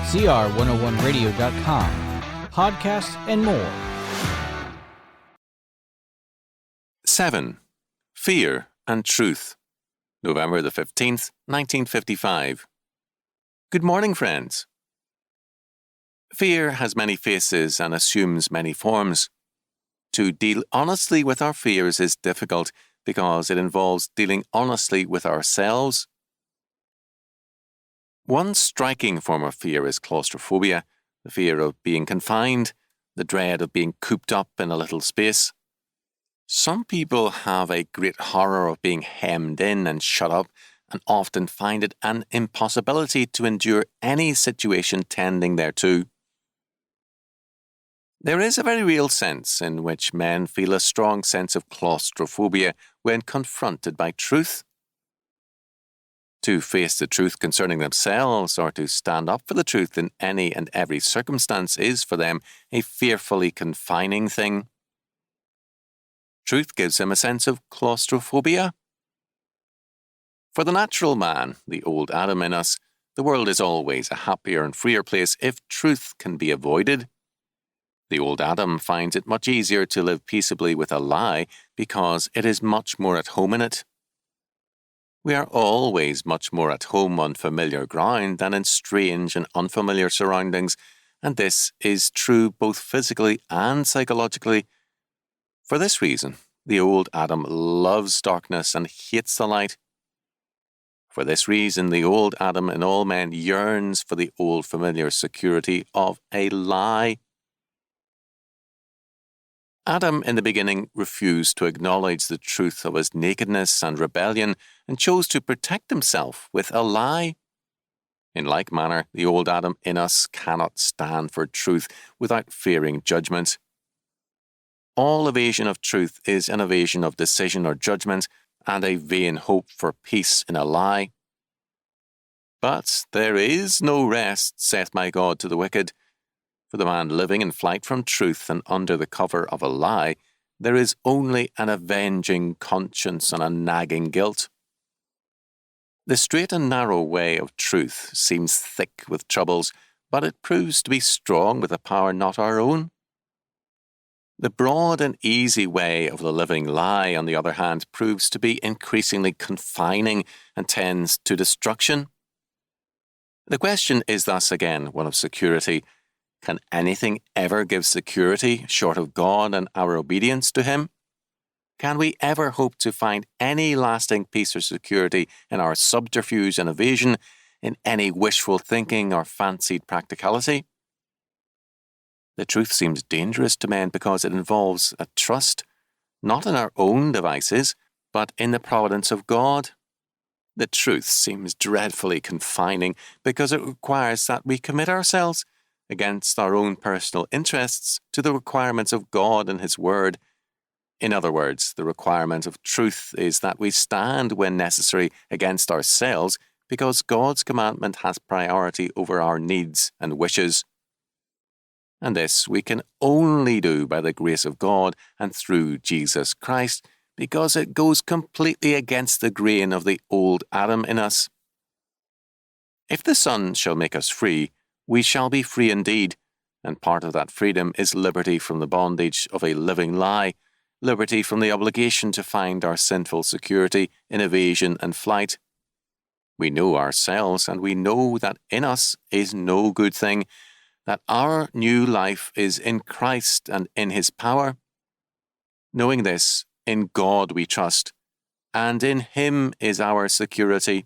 CR101radio.com, podcasts, and more. 7. Fear and Truth. November the 15th, 1955. Good morning, friends. Fear has many faces and assumes many forms. To deal honestly with our fears is difficult because it involves dealing honestly with ourselves. One striking form of fear is claustrophobia, the fear of being confined, the dread of being cooped up in a little space. Some people have a great horror of being hemmed in and shut up and often find it an impossibility to endure any situation tending thereto. There is a very real sense in which men feel a strong sense of claustrophobia when confronted by truth. To face the truth concerning themselves or to stand up for the truth in any and every circumstance is for them a fearfully confining thing. Truth gives him a sense of claustrophobia. For the natural man, the old Adam in us, the world is always a happier and freer place if truth can be avoided. The old Adam finds it much easier to live peaceably with a lie because it is much more at home in it. We are always much more at home on familiar ground than in strange and unfamiliar surroundings, and this is true both physically and psychologically. For this reason, the old Adam loves darkness and hates the light. For this reason, the old Adam in all men yearns for the old familiar security of a lie. Adam in the beginning refused to acknowledge the truth of his nakedness and rebellion and chose to protect himself with a lie. In like manner, the old Adam in us cannot stand for truth without fearing judgment. All evasion of truth is an evasion of decision or judgment and a vain hope for peace in a lie. But there is no rest, saith my God to the wicked. For the man living in flight from truth and under the cover of a lie, there is only an avenging conscience and a nagging guilt. The straight and narrow way of truth seems thick with troubles, but it proves to be strong with a power not our own. The broad and easy way of the living lie, on the other hand, proves to be increasingly confining and tends to destruction. The question is thus again one of security. Can anything ever give security short of God and our obedience to Him? Can we ever hope to find any lasting peace or security in our subterfuge and evasion, in any wishful thinking or fancied practicality? The truth seems dangerous to men because it involves a trust, not in our own devices, but in the providence of God. The truth seems dreadfully confining because it requires that we commit ourselves, against our own personal interests, to the requirements of God and His Word. In other words, the requirement of truth is that we stand when necessary against ourselves because God's commandment has priority over our needs and wishes. And this we can only do by the grace of God and through Jesus Christ, because it goes completely against the grain of the old Adam in us. If the Son shall make us free, we shall be free indeed, and part of that freedom is liberty from the bondage of a living lie, liberty from the obligation to find our sinful security in evasion and flight. We know ourselves, and we know that in us is no good thing, that our new life is in Christ and in His power. Knowing this, in God we trust, and in Him is our security.